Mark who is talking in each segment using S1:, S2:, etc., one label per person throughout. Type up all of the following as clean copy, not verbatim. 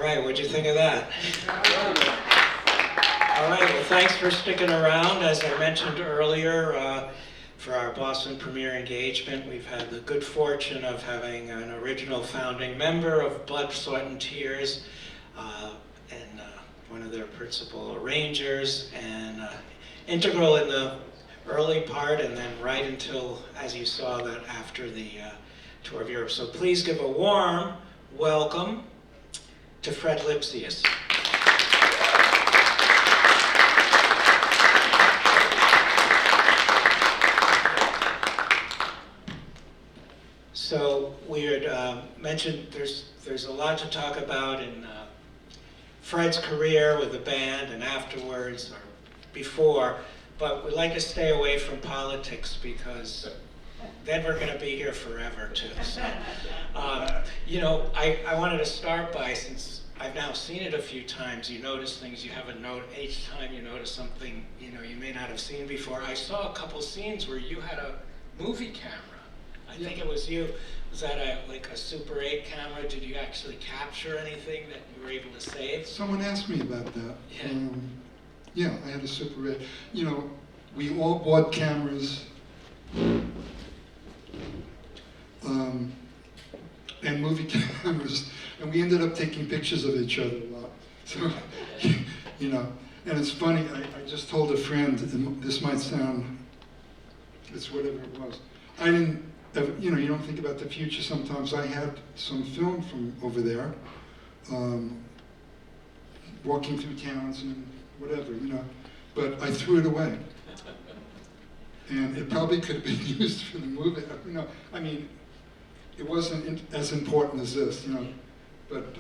S1: right, what'd you think of that? All right, well, thanks for sticking around. As I mentioned earlier, for our Boston premiere engagement, we've had the good fortune of having an original founding member of Blood, Sweat, and Tears, and one of their principal arrangers, and integral in the early part, and then right until, as you saw, that after the tour of Europe. So please give a warm welcome to Fred Lipsius. So we had mentioned there's a lot to talk about in Fred's career with the band and afterwards or before, but we'd like to stay away from politics because then we're going to be here forever too. So, you know, I wanted to start by, since I've now seen it a few times, you notice things you haven't noticed. Each time you notice something, you know, you may not have seen before. I saw a couple scenes where you had a movie camera. I think it was you. Was that like a Super 8 camera? Did you actually capture anything that you were able to save?
S2: Someone asked me about that.
S1: Yeah.
S2: Yeah, I had a Super 8. You know, we all bought cameras and movie cameras, and we ended up taking pictures of each other a lot. So, you know, and it's funny, I just told a friend, and this might sound, it's whatever it was. I didn't, you know, you don't think about the future sometimes. I had some film from over there, walking through towns and whatever, you know, but I threw it away. And it probably could have been used for the movie. You know, I mean, it wasn't as important as this, you know, but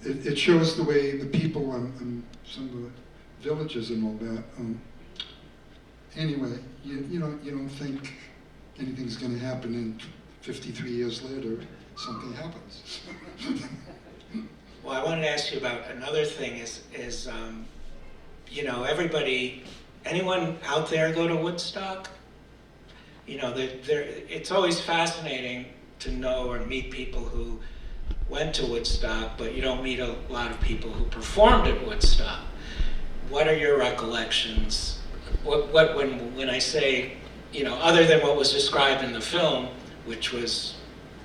S2: it shows the way the people and some of the villages and all that. Anyway, you don't think anything's going to happen, and 53 years later, something happens.
S1: Well, I wanted to ask you about another thing is you know, anyone out there go to Woodstock? You know, it's always fascinating to know or meet people who went to Woodstock, but you don't meet a lot of people who performed at Woodstock. What are your recollections? When I say, you know, other than what was described in the film, which was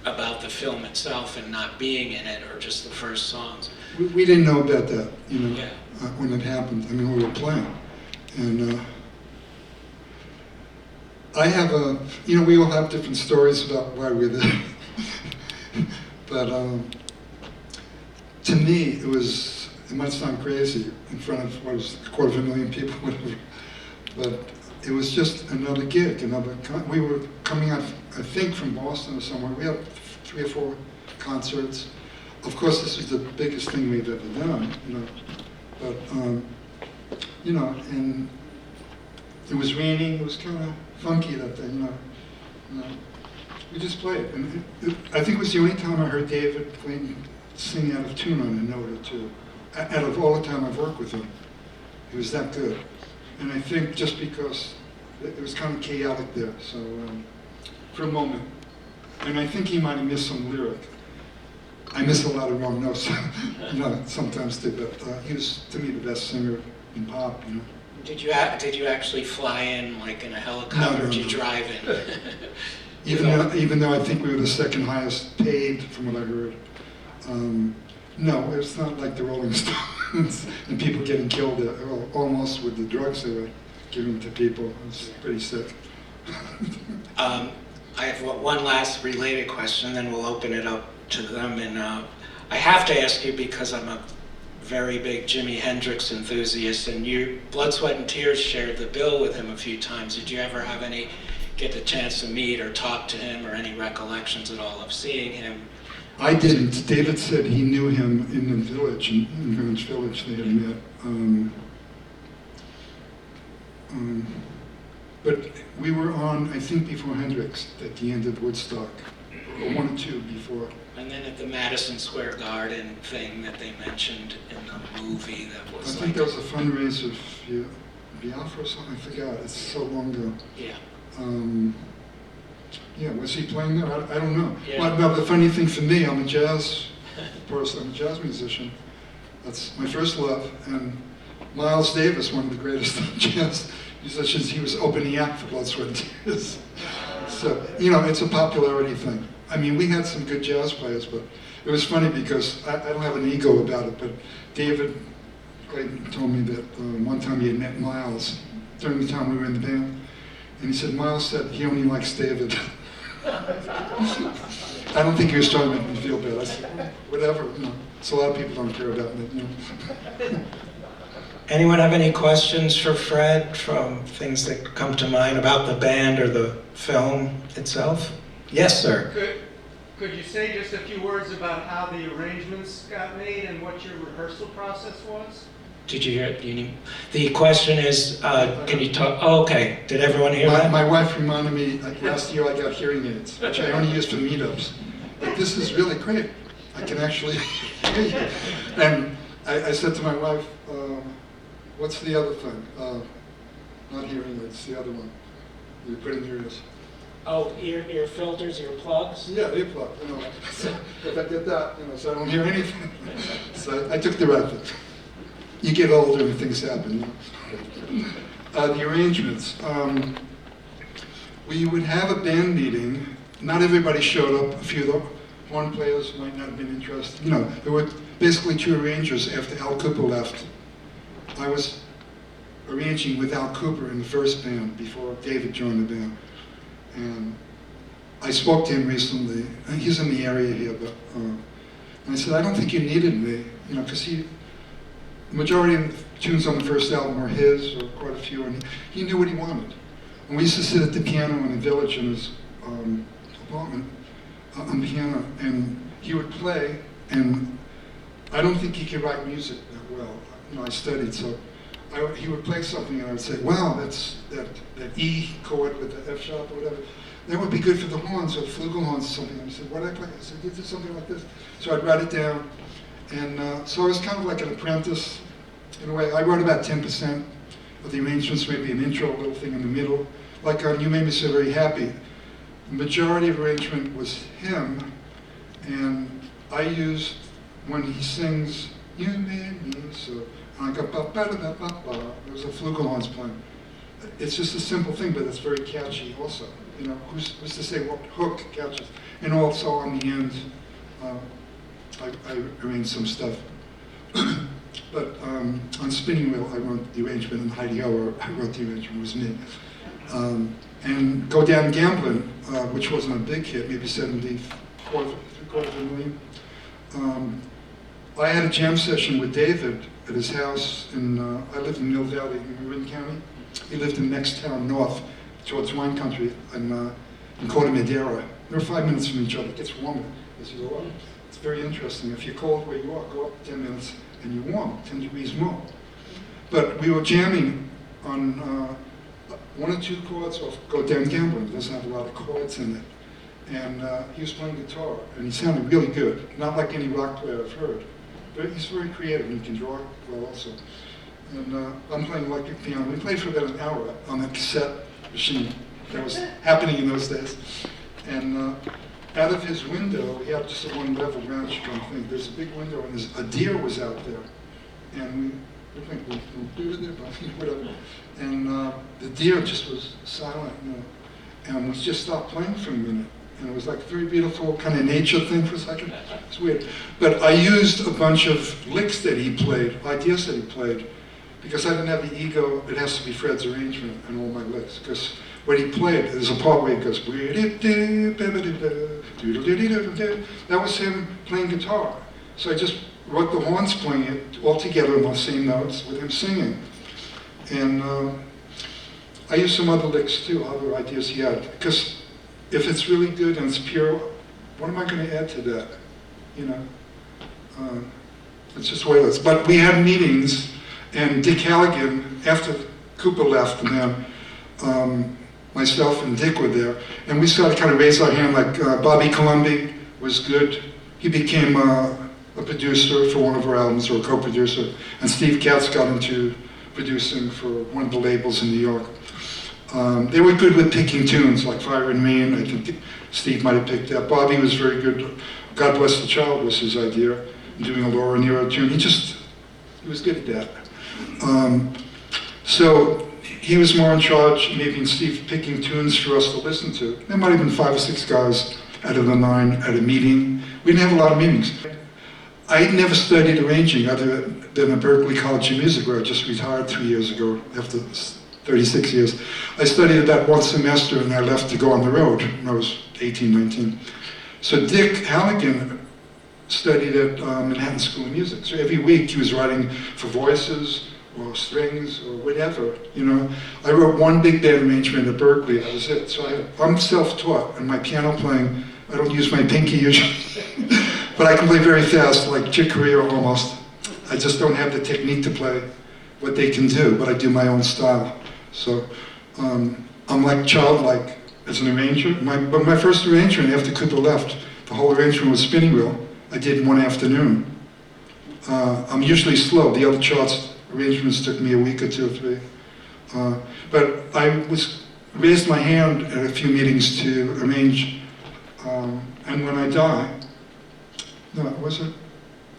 S1: about the film itself and not being in it, or just the first songs.
S2: We didn't know about that, you know,
S1: Yeah.
S2: when it happened. I mean, we were playing. And I have you know, we all have different stories about why we're there. But to me, it might sound crazy in front of, what was it, 250,000 people, whatever. But it was just another gig, we were coming out, I think, from Boston or somewhere. We had 3 or 4 concerts. Of course, this was the biggest thing we've ever done, you know. But, you know, and it was raining, it was kind of funky that day, you know. We just played. And I think it was the only time I heard David Clayton sing out of tune on a note or two. Out of all the time I've worked with him. He was that good. And I think just because it was kind of chaotic there, so for a moment. And I think he might have missed some lyric. I miss a lot of wrong notes, you know, sometimes too, but he was, to me, the best singer in pop, you know.
S1: Did you actually fly in, like in a helicopter, or did you drive in?
S2: Even though I think we were the second highest paid, from what I heard. No, it's not like the Rolling Stones and people getting killed almost with the drugs they were giving to people. It was pretty sick.
S1: I have one last related question, then we'll open it up to them. And I have to ask you because I'm a very big Jimi Hendrix enthusiast, and you, Blood, Sweat, and Tears shared the bill with him a few times. Did you ever get the chance to meet or talk to him, or any recollections at all of seeing him?
S2: I didn't. David said he knew him in the village, in Greenwich Village they had met. But we were on, I think, before Hendrix, at the end of Woodstock, or 1 or 2 before.
S1: And then at the Madison Square Garden thing that they mentioned in the movie that was
S2: I think there was a fundraiser for Biafra or something, I forgot, it's so long ago.
S1: Yeah.
S2: Yeah, was he playing there? I don't know.
S1: Yeah.
S2: Well, no, the funny thing for me, I'm a jazz person, I'm a jazz musician, That's my first love. And Miles Davis, one of the greatest jazz musicians, he was opening act for Blood, Sweat, and Tears. So, you know, it's a popularity thing. I mean, we had some good jazz players, but it was funny because I don't have an ego about it, but David Clayton told me that one time he had met Miles during the time we were in the band, and he said, Miles said he only likes David. I don't think he was trying to make me feel bad. I said, whatever, you know. So a lot of people don't care about me, you know.
S1: Anyone have any questions for Fred from things that come to mind about the band or the film itself? Yes, sir.
S3: Could you say just a few words about how the arrangements got made and what your rehearsal process was?
S1: Did you hear it? The question is, can you talk? Oh, okay. Did everyone hear that?
S2: My wife reminded me, like last year I got hearing aids, which I only used for meetups. But this is really great. I can actually hear you. And I said to my wife, what's the other thing? Not hearing aids, the other one. You put in your ears.
S1: Oh, ear filters, ear plugs?
S2: Yeah, earplug, you know. So if I did that, you know, so I don't hear anything. So I took the right thing. You get older and things happen. You know? The arrangements. We would have a band meeting. Not everybody showed up. A few of the horn players might not have been interested. You know, there were basically two arrangers after Al Cooper left. I was arranging with Al Cooper in the first band before David joined the band. And I spoke to him recently. He's in the area here, but and I said, I don't think you needed me, you know, because the majority of the tunes on the first album were his, or quite a few, and he knew what he wanted. And we used to sit at the piano in the village in his apartment on the piano, and he would play, and I don't think he could write music that well. You know, I studied, so he would play something, and I would say, wow, that's that E chord with the F sharp or whatever. That would be good for the horns or the flugelhorns or something. And he said, what did I play? I said, you did something like this. So I'd write it down. And so I was kind of like an apprentice in a way. I wrote about 10% of the arrangements, maybe an intro, a little thing in the middle. Like on You Made Me So Very Happy, the majority of arrangement was him. And I used, when he sings, You Made Me So, and I go, ba-ba-da-ba-ba-ba. There's a flugelhorns playing. It's just a simple thing, but it's very catchy also. You know, who's to say what hook catches? And also on the end, I arranged some stuff. But on Spinning Wheel, I wrote the arrangement, and Heidi Ho, I wrote the arrangement, it was me. And Go Down Gamblin', which wasn't a big hit, maybe 3/4 million. I had a jam session with David at his house in, I lived in Mill Valley in Marin County. He lived in the next town north towards wine country in Corte Madera. They were 5 minutes from each other. It gets warmer as you go up. It's very interesting. If you're cold where you are, go up 10 minutes and you're warm, 10 degrees more. But we were jamming on 1 or 2 chords of Go Down Gamblin'. It doesn't have a lot of chords in it. And he was playing guitar, and he sounded really good. Not like any rock player I've heard. But he's very creative, and he can draw well also. And I'm playing electric piano. We played for about an hour on that cassette machine that was happening in those days. And out of his window, he had just a one-level ranch kind of thing. There's a big window, and a deer was out there. And we think we'll do it there, but whatever. And the deer just was silent, you know, and was just stopped playing for a minute. And it was like a very beautiful kind of nature thing for a second. It's weird. But I used a bunch of licks that he played, ideas that he played, because I didn't have the ego, it has to be Fred's arrangement and all my licks. Because when he played, there's a part where he goes, that was him playing guitar. So I just wrote the horns playing it all together on the same notes with him singing. And I used some other licks too, other ideas he had. Because if it's really good and it's pure, what am I going to add to that? You know, it's just the way it is. But we had meetings, and Dick Halligan, after Cooper left, and then myself and Dick were there, and we started to kind of raise our hand, like Bobby Colomby was good. He became a producer for one of our albums, or a co-producer, and Steve Katz got into producing for one of the labels in New York. They were good with picking tunes, like Fire and Rain. I think Steve might have picked that. Bobby was very good. God Bless the Child was his idea, doing a Laura Nyro tune. He just He was good at that. So he was more in charge, maybe in Steve, picking tunes for us to listen to. There might have been 5 or 6 guys out of the 9 at a meeting. We didn't have a lot of meetings. I had never studied arranging other than at Berklee College of Music, where I just retired 3 years ago after 36 years. I studied about 1 semester and I left to go on the road when I was 18, 19. So Dick Halligan studied at Manhattan School of Music. So every week he was writing for voices or strings or whatever, you know. I wrote 1 big band arrangement at Berklee, that was it. So I'm self-taught, and my piano playing, I don't use my pinky usually, but I can play very fast, like Chick Corea almost. I just don't have the technique to play what they can do, but I do my own style. So I'm like childlike as an arranger. But my first arrangement after Cooper left, the whole arrangement was spinning wheel. I did in 1 afternoon. I'm usually slow. The other charts arrangements took me a week or 2 or 3. But I raised my hand at a few meetings to arrange And When I Die. No, was it?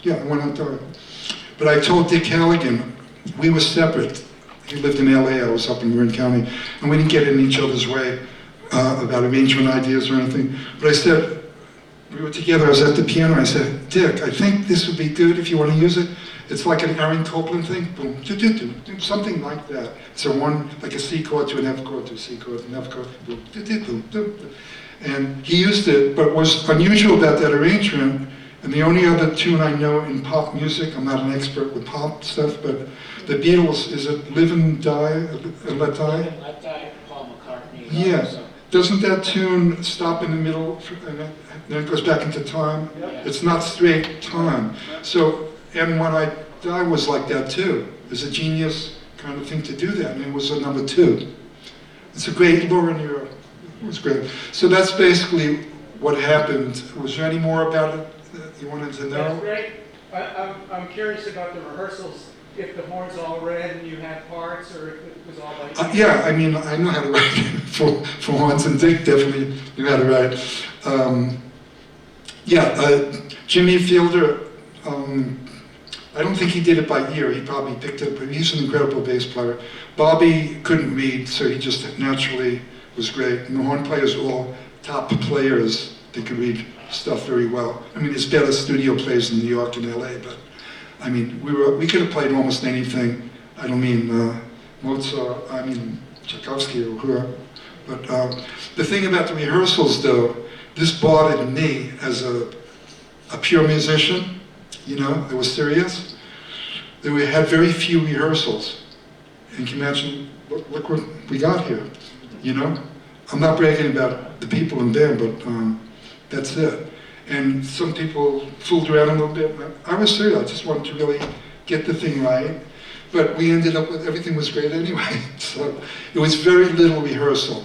S2: Yeah, When I Die. But I told Dick Halligan, we were separate. He lived in LA, I was up in Marin County, and we didn't get in each other's way about arrangement ideas or anything. But I said, we were together, I was at the piano, I said, Dick, I think this would be good if you want to use it. It's like an Aaron Copland thing, boom, something like that. So like a C chord to an F chord to a C chord, an F chord, boom, and he used it, but what's unusual about that arrangement, and the only other tune I know in pop music, I'm not an expert with pop stuff, but the Beatles, is it Live and Die, Let Die?
S1: Live and Let Die, Paul McCartney.
S2: Yeah.
S1: Also.
S2: Doesn't that tune stop in the middle and then it goes back into time?
S1: Yep.
S2: It's not straight time. So, and When I Die was like that too. It's a genius kind of thing to do that, and it was a number 2. It's a great Lauren era. It was great. So that's basically what happened. Was there any more about it that you wanted to know?
S3: That's great. I'm curious about the rehearsals. If the horn's all read and you had parts, or if it was all like...
S2: Yeah, I mean, I know how to write for once, and Dick definitely knew how to write. Jimmy Fielder, I don't think he did it by ear. He probably picked it up, but he's an incredible bass player. Bobby couldn't read, so he just naturally was great. And the horn players were all top players. They could read stuff very well. I mean, there's better studio players in New York and LA, but I mean, we could have played almost anything. I don't mean Mozart, I mean Tchaikovsky or whoever. But the thing about the rehearsals, though, this bothered me as a pure musician, you know, that was serious. That we had very few rehearsals. And can you imagine, look what we got here, you know? I'm not bragging about the people in there, but that's it. And some people fooled around a little bit. I was serious, I just wanted to really get the thing right. But we ended up with, everything was great anyway. So it was very little rehearsal.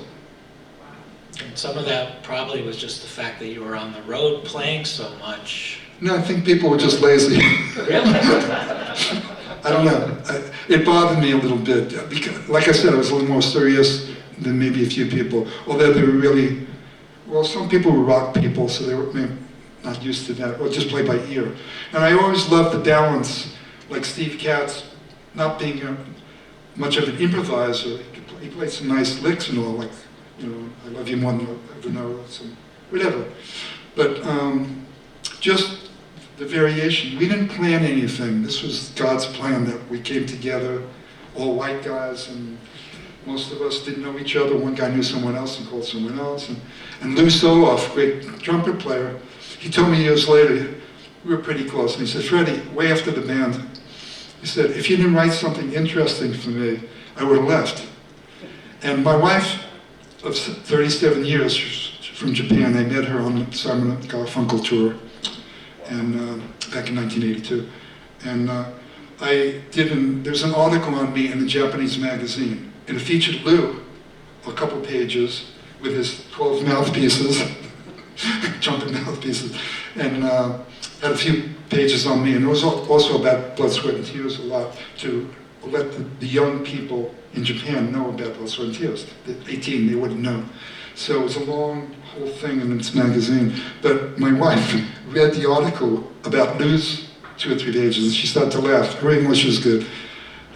S1: And some of that probably was just the fact that you were on the road playing so much.
S2: No, I think people were just lazy.
S1: Really?
S2: I don't know. It bothered me a little bit. Because, like I said, I was a little more serious than maybe a few people. Although they were really, well, some people were rock people, so they were maybe not used to that, or just play by ear. And I always loved the balance, like Steve Katz, not being much of an improviser. He played some nice licks and all, like, you know, I Love You More Than I Ever Know, some, whatever. But just the variation. We didn't plan anything. This was God's plan that we came together, all white guys, and most of us didn't know each other. One guy knew someone else and called someone else. And Lou Soloff, great trumpet player, he told me years later, we were pretty close, and he said, Freddie, way after the band, he said, if you didn't write something interesting for me, I would have left. And my wife of 37 years, she's from Japan, I met her on the Simon & Garfunkel tour, and back in 1982. And there's an article on me in a Japanese magazine, and it featured Lou, a couple pages, with his 12 mouthpieces, trumpet mouthpieces, and had a few pages on me. And it was also about Blood, Sweat, and Tears a lot, to let the young people in Japan know about Blood, Sweat, and Tears. At 18, they wouldn't know. So it was a long whole thing in this magazine. But my wife read the article about Lou's 2 or 3 pages, and she started to laugh. Her English is good.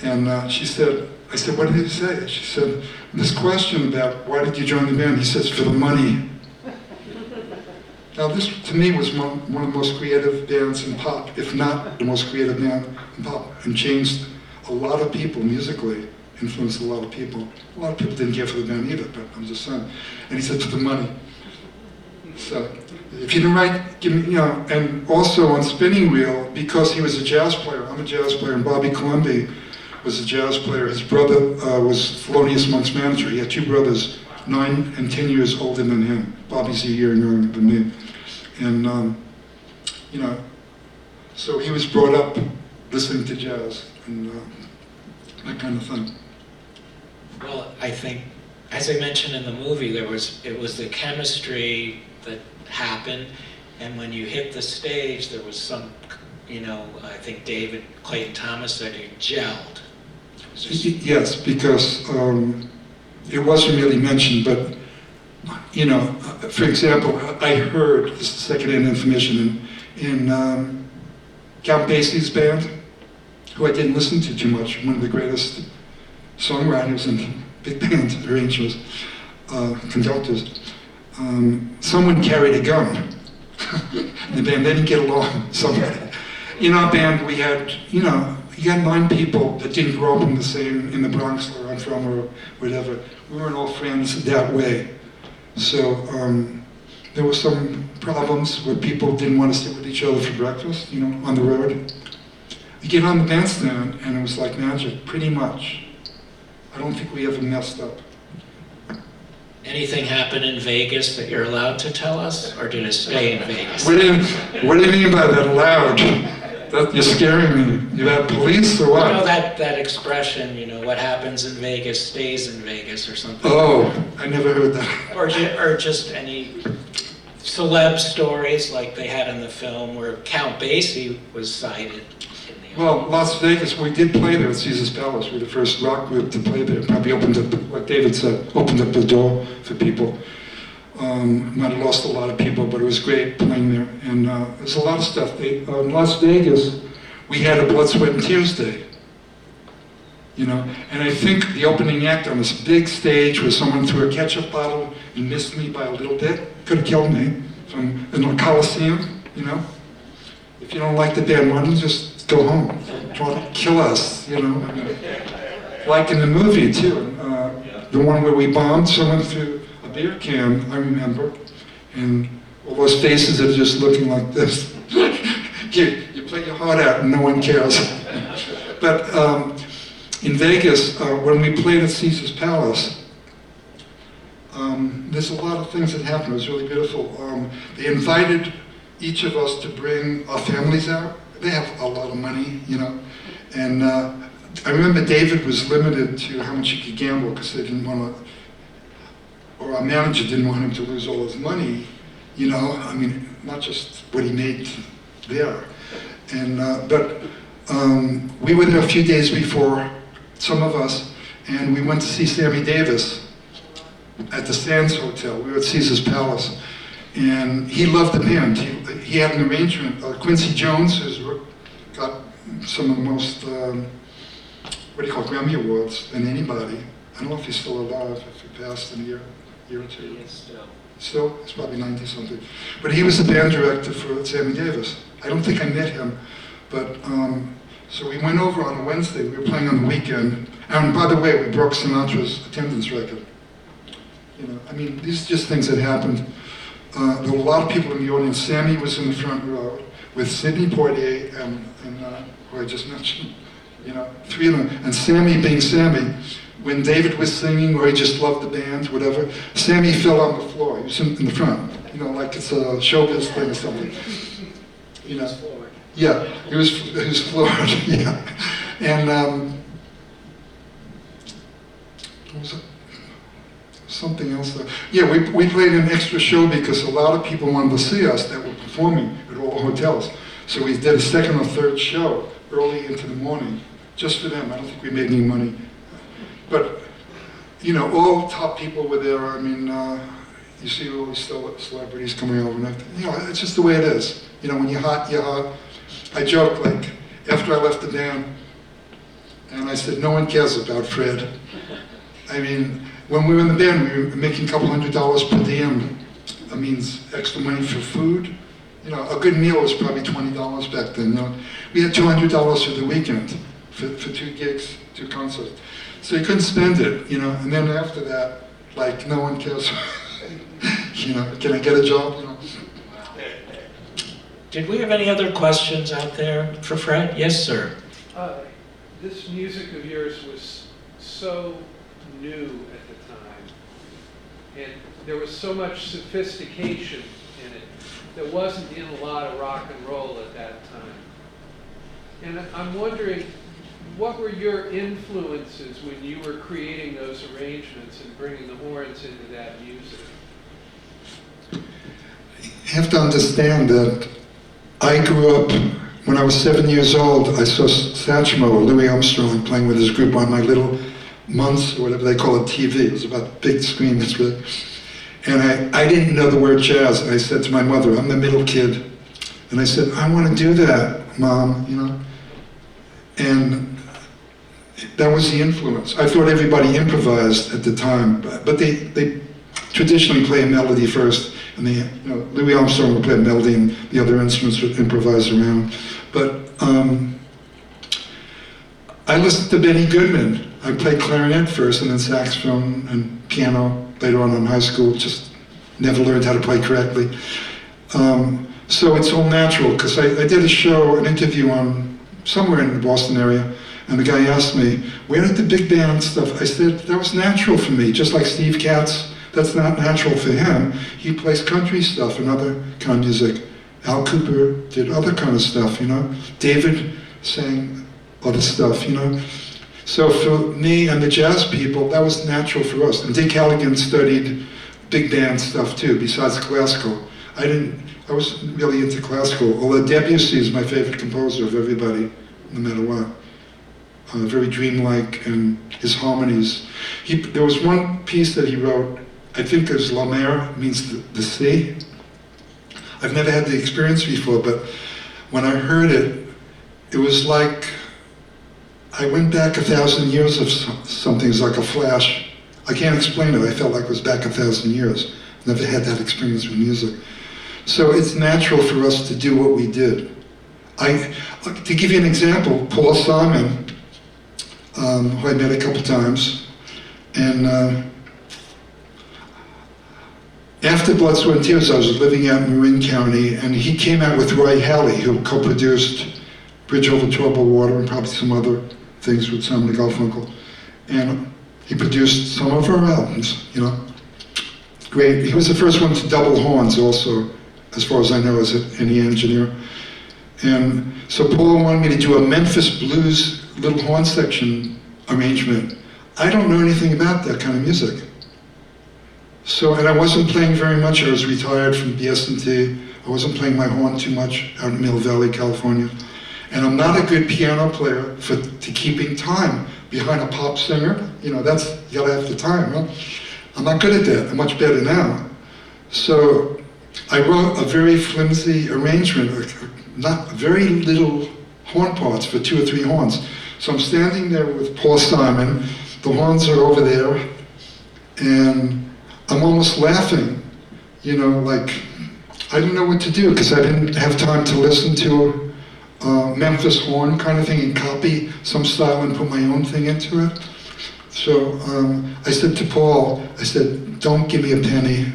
S2: And she said, I said, what did he say? She said, this question about why did you join the band? He says, for the money. Now this, to me, was one of the most creative bands in pop, if not the most creative band in pop, and changed a lot of people musically, influenced a lot of people. A lot of people didn't care for the band either, but I'm just saying. And he said, for the money. So, if you didn't write, give me, and also on Spinning Wheel, because he was a jazz player, I'm a jazz player, and Bobby Colomby was a jazz player. His brother was Thelonious Monk's manager. He had 2 brothers, 9 and 10 years older than him. Bobby's a year younger than me. And, so he was brought up listening to jazz and that kind of thing.
S1: Well, I think, as I mentioned in the movie, it was the chemistry that happened, and when you hit the stage, there was some, I think David Clayton Thomas said you gelled.
S2: Yes, because it wasn't really mentioned, but for example, I heard, this is secondhand information, in Count Basie's band, who I didn't listen to too much, one of the greatest songwriters and big band arrangers, conductors. Someone carried a gun in the band. They didn't get along. Somebody. In our band, we had, you had 9 people that didn't grow up in the Bronx where I'm from or whatever. We weren't all friends that way. So there were some problems where people didn't want to sit with each other for breakfast, on the road. You get on the bandstand and it was like magic, pretty much. I don't think we ever messed up.
S1: Anything happen in Vegas that you're allowed to tell us, or did it stay in Vegas?
S2: What do you mean by that loud? You're scaring me. You have police or what?
S1: You know that expression, what happens in Vegas stays in Vegas or something?
S2: Oh, I never heard that.
S1: Or just any celeb stories like they had in the film where Count Basie was cited.
S2: Well, Las Vegas, we did play there at Caesar's Palace. We were the first rock group to play there. Probably opened up, like David said, opened up the door for people. Might have lost a lot of people, but it was great playing there. And there's a lot of stuff. In Las Vegas, we had a Blood, Sweat, and Tears Day. And I think the opening act on this big stage where someone threw a ketchup bottle and missed me by a little bit, could have killed me, in the Coliseum, If you don't like the band, why don't you just go home? Try to kill us, Like in the movie, too. The one where we bombed someone through a beer can, I remember. And all those faces are just looking like this. You play your heart out and no one cares. But in Vegas, when we played at Caesar's Palace, there's a lot of things that happened. It was really beautiful. They invited each of us to bring our families out. They have a lot of money, And I remember David was limited to how much he could gamble because they didn't want to, or our manager didn't want him to lose all his money, not just what he made there. And but we were there a few days before, some of us, and we went to see Sammy Davis at the Sands Hotel. We were at Caesar's Palace. And he loved the band. He had an arrangement. Quincy Jones has got some of the most, Grammy Awards than anybody. I don't know if he's still alive, if he passed in a year or two.
S1: Yes,
S2: Still? He's probably 90-something. But he was the band director for Sammy Davis. I don't think I met him, but, so we went over on a Wednesday. We were playing on the weekend. And by the way, we broke Sinatra's attendance record. These are just things that happened. There were a lot of people in the audience. Sammy was in the front row with Sidney Poitier and who I just mentioned, 3 of them. And Sammy being Sammy, when David was singing or he just loved the band, whatever, Sammy fell on the floor. He was in the front, like it's a showbiz thing or something.
S1: He was floored.
S2: Yeah, he was floored, yeah. And what was it? Something else. Yeah, we played an extra show because a lot of people wanted to see us that were performing at all the hotels. So we did a second or third show early into the morning, just for them. I don't think we made any money. But, all top people were there. You see all these celebrities coming over. And it's just the way it is. When you're hot, you're hot. I joke, like, after I left the band, and I said, no one cares about Fred. I mean, when we were in the band, we were making a couple $100s per diem. That means extra money for food. You know, a good meal was probably $20 back then. You know, we had $200 for the weekend for 2 gigs, 2 concerts. So you couldn't spend it, you know. And then after that, like, no one cares. You know, can I get a job? You know.
S1: Did we have any other questions out there for Fred? Yes, sir.
S4: This music of yours was so new at the time, and there was so much sophistication in it that wasn't in a lot of rock and roll at that time. And I'm wondering, what were your influences when you were creating those arrangements and bringing the horns into that music?
S2: You have to understand that I grew up, when I was 7 years old, I saw Satchmo or Louis Armstrong playing with his group on my little Munz, or whatever they call it, TV. It was about a big screen, this big. And I didn't know the word jazz. I said to my mother, I'm the middle kid. And I said, I want to do that, Mom, you know. And that was the influence. I thought everybody improvised at the time, but they traditionally play a melody first. And Louis Armstrong would play a melody and the other instruments would improvise around. But I listened to Benny Goodman. I played clarinet first and then saxophone and piano later on in high school, just never learned how to play correctly. So it's all natural, because I did a show, an interview on somewhere in the Boston area, and the guy asked me, where did the big band stuff? I said, that was natural for me, just like Steve Katz. That's not natural for him. He plays country stuff and other kind of music. Al Cooper did other kind of stuff, you know. David sang other stuff, you know. So for me and the jazz people, that was natural for us. And Dick Halligan studied big band stuff too, besides classical. I wasn't really into classical, although Debussy is my favorite composer of everybody, no matter what. Very dreamlike, and his harmonies. There was one piece that he wrote, I think it's La Mer, means the sea. I've never had the experience before, but when I heard it, it was like I went back 1,000 years of something. It was like a flash. I can't explain it. I felt like it was back 1,000 years. Never had that experience with music. So it's natural for us to do what we did. To give you an example, Paul Simon, who I met a couple times, and after Blood, Sweat and Tears, I was living out in Marin County, and he came out with Roy Halley, who co-produced Bridge Over Troubled Water and probably some other things with Simon and Garfunkel. And he produced some of our albums, you know. Great. He was the first one to double horns also, as far as I know, as any engineer. And so Paul wanted me to do a Memphis blues little horn section arrangement. I don't know anything about that kind of music. So, and I wasn't playing very much. I was retired from BS&T. I wasn't playing my horn too much out in Mill Valley, California. And I'm not a good piano player to keeping time behind a pop singer. You know, you gotta have the time, huh? I'm not good at that. I'm much better now. So I wrote a very flimsy arrangement, not very little horn parts for 2 or 3 horns. So I'm standing there with Paul Simon. The horns are over there, and I'm almost laughing, you know, like, I didn't know what to do because I didn't have time to listen to Memphis horn kind of thing and copy some style and put my own thing into it. So I said to Paul, I said, don't give me a penny.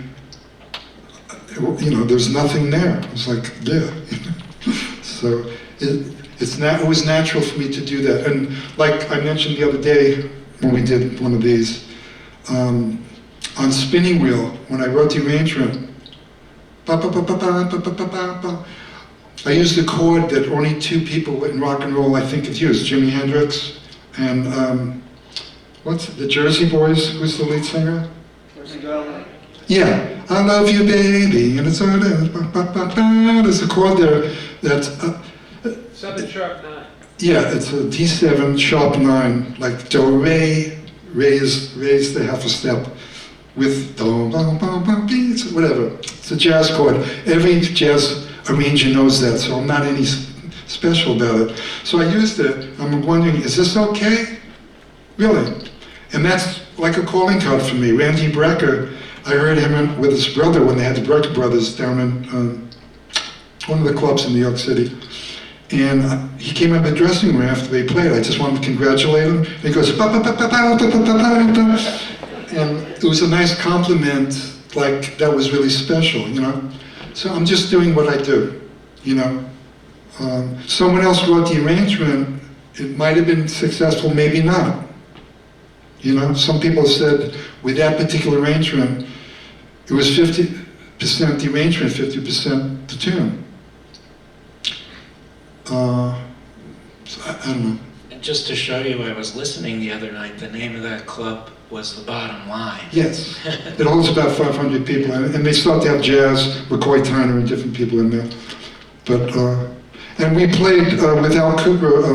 S2: You know, there's nothing there. I was like, yeah. So it was natural for me to do that. And like I mentioned the other day when we did one of these, on Spinning Wheel, when I wrote the arrangement, I used a chord that only 2 people in rock and roll I think have used, Jimi Hendrix and the Jersey Boys, who's the lead singer? Yeah, I love you baby, and it's there's a chord there that's
S4: 7 sharp 9.
S2: Yeah, it's a D7 sharp 9, like do re, raise the half a step with do beats, whatever. It's a jazz chord. Every jazz arranger knows that, so I'm not any special about it. So I used it. I'm wondering, is this okay? Really? And that's like a calling card for me. Randy Brecker, I heard him with his brother when they had the Brecker Brothers down in one of the clubs in New York City. And he came out of the dressing room after they played. I just wanted to congratulate him. And he goes, ba, ba, ba, ba, ba, ba, ba, ba, ba. And it was a nice compliment, like that was really special, you know? So I'm just doing what I do, you know? Someone else wrote the arrangement. It might have been successful, maybe not. You know, some people said with that particular arrangement, it was 50% the arrangement, 50% the tune. So I don't know.
S1: And just to show you, I was listening the other night, the name of that club was The Bottom Line.
S2: Yes, it holds about 500 people, and they start to have jazz, McCoy Tyner and different people in there. But, and we played with Al Cooper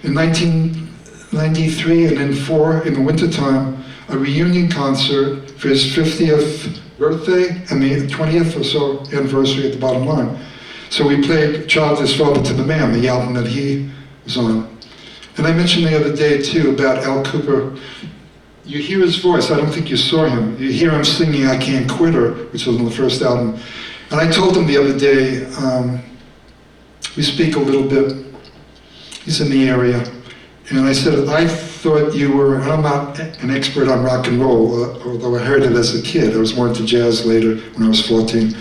S2: in 1993 and then 4 in the wintertime, a reunion concert for his 50th birthday and the 20th or so anniversary at The Bottom Line. So we played Child Is Father to the Man, the album that he was on. And I mentioned the other day too about Al Cooper. You hear his voice, I don't think you saw him. You hear him singing I Can't Quit Her, which was on the first album. And I told him the other day, we speak a little bit, he's in the area. And I said, I thought you were, and I'm not an expert on rock and roll, although I heard it as a kid. I was more into jazz later when I was 14.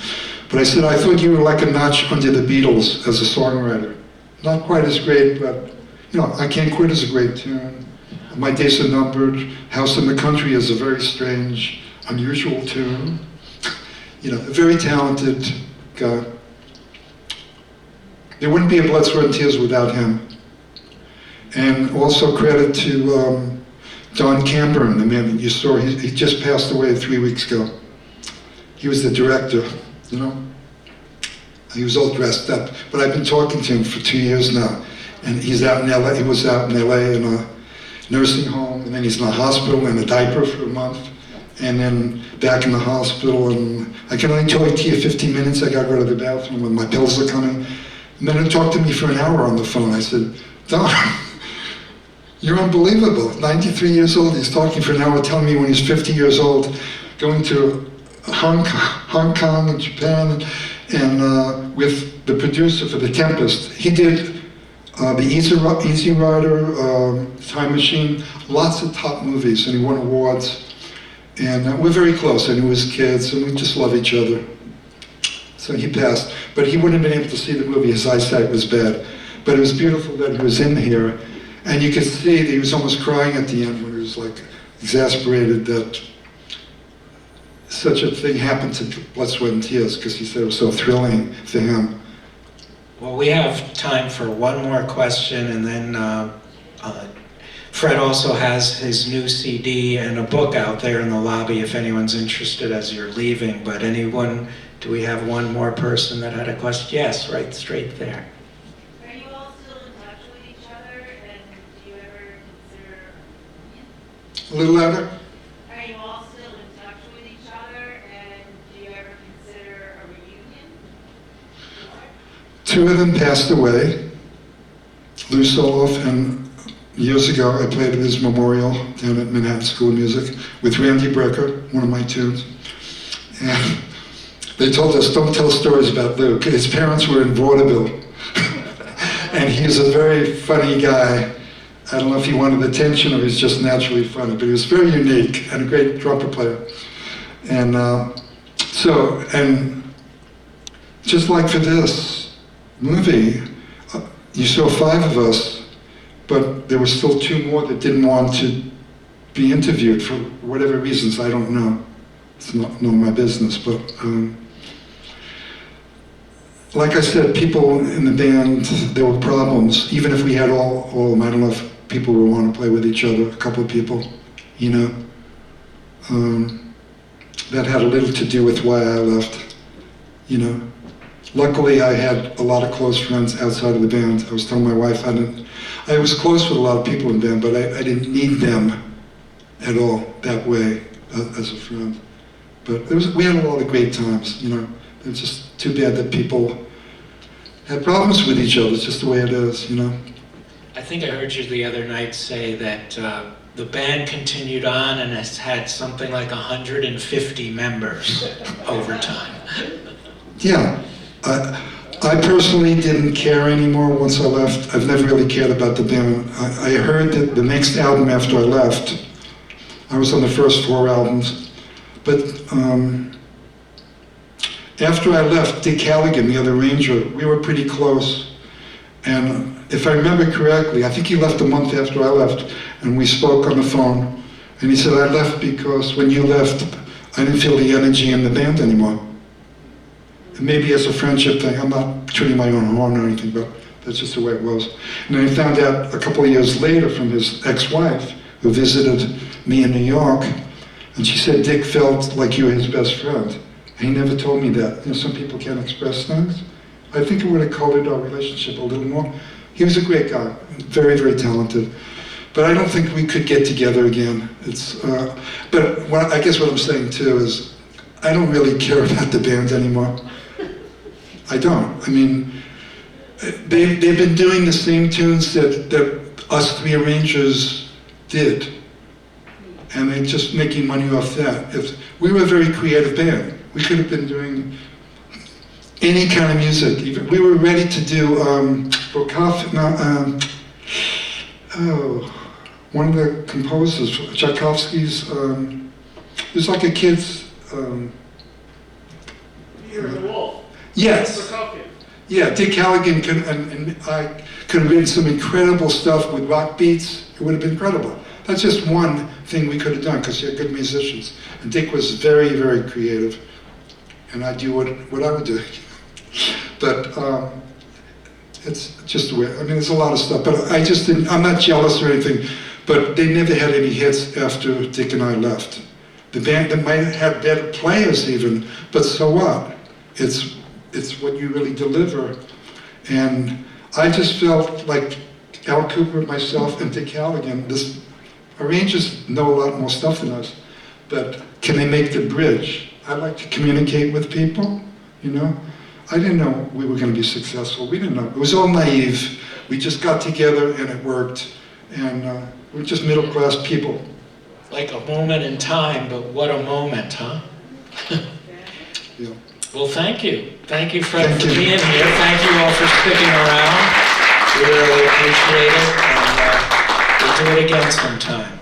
S2: But I said, I thought you were like a notch under the Beatles as a songwriter. Not quite as great, but you know, I Can't Quit is a great tune. My Days Are Numbered. House in the Country is a very strange, unusual tune. You know, a very talented guy. There wouldn't be a Blood, Sweat and Tears without him. And also credit to Don Camburn, the man that you saw. He just passed away 3 weeks ago. He was the director, you know. He was all dressed up. But I've been talking to him for 2 years now. And he's out in LA. He was out in LA in a nursing home, and then he's in a hospital in a diaper for a month, and then back in the hospital, and I can only talk to you 15 minutes. I gotta go to the bathroom when my pills are coming. And then he talked to me for an hour on the phone. I said, Don, you're unbelievable. 93 years old, he's talking for an hour, telling me when he's 50 years old, going to Hong Kong and Japan, and with the producer for The Tempest. He did the Easy Rider, Time Machine, lots of top movies, and he won awards. And we're very close. I knew his kids, and we just love each other. So he passed, but he wouldn't have been able to see the movie. His eyesight was bad. But it was beautiful that he was in here, and you could see that he was almost crying at the end when he was like exasperated that such a thing happened to Blood, Sweat and Tears, because he said it was so thrilling for him.
S1: Well, we have time for one more question, and then Fred also has his new CD and a book out there in the lobby if anyone's interested as you're leaving. But anyone, do we have one more person that had a question? Yes, right straight there.
S5: Are you all still in touch with each other, and do you ever consider
S2: A little louder?
S5: Are you all still in touch with each other, and do you ever consider a reunion?
S2: 2 of them passed away. Lou Soloff, and years ago I played at his memorial down at Manhattan School of Music with Randy Brecker, one of my tunes. And they told us, don't tell stories about Lou. His parents were in vaudeville. And he's a very funny guy. I don't know if he wanted attention or he's just naturally funny, but he was very unique and a great trumpet player. And and just like for this movie, you saw 5 of us, but there were still 2 more that didn't want to be interviewed for whatever reasons, I don't know. It's not none of my business, but like I said, people in the band, there were problems. Even if we had all of them, I don't know if people would want to play with each other, a couple of people, you know. That had a little to do with why I left, you know. Luckily, I had a lot of close friends outside of the band. I was telling my wife I was close with a lot of people in the band, but I didn't need them at all that way as a friend. But we had a lot of great times, you know. It's just too bad that people had problems with each other. It's just the way it is, you know.
S1: I think I heard you the other night say that the band continued on and has had something like 150 members over time.
S2: Yeah, I personally didn't care anymore once I left. I've never really cared about the band. I heard that the next album after I left, I was on the first 4 albums, but after I left, Dick Callaghan, the other arranger, we were pretty close. And if I remember correctly, I think he left a month after I left, and we spoke on the phone. And he said, I left because when you left, I didn't feel the energy in the band anymore. And maybe as a friendship thing, I'm not tuning my own horn or anything, but that's just the way it was. And then I found out a couple of years later from his ex-wife, who visited me in New York, and she said, Dick felt like you were his best friend. And he never told me that. You know, some people can't express things. I think it would have colored our relationship a little more. He was a great guy, very, very talented. But I don't think we could get together again. But I guess what I'm saying too is, I don't really care about the band anymore. I don't. I mean, they've been doing the same tunes that us 3 arrangers did. And they're just making money off that. We were a very creative band. We could have been doing any kind of music. Even, we were ready to do one of the composers, Tchaikovsky's, it was like a kid's...
S3: Year of the Wolf.
S2: Yes.
S3: Prokofiev.
S2: Yeah, Dick Callaghan and I could have written some incredible stuff with rock beats. It would have been incredible. That's just one thing we could have done because you're good musicians. And Dick was very, very creative. And I do what I would do. But it's just the way, I mean, there's a lot of stuff. But I just didn't, I'm not jealous or anything, but they never had any hits after Dick and I left. The band, they might have better players even, but so what? It's what you really deliver. And I just felt like Al Cooper, myself, and Dick Callaghan, arrangers know a lot more stuff than us, but can they make the bridge? I like to communicate with people, you know? I didn't know we were going to be successful. We didn't know. It was all naive. We just got together and it worked. And we're just middle-class people.
S1: Like a moment in time, but what a moment, huh?
S2: Yeah.
S1: Well, thank you. Thank you, Fred,
S2: Thank
S1: for
S2: you.
S1: being here. Thank you all for sticking around. We really appreciate it, and we'll do it again sometime.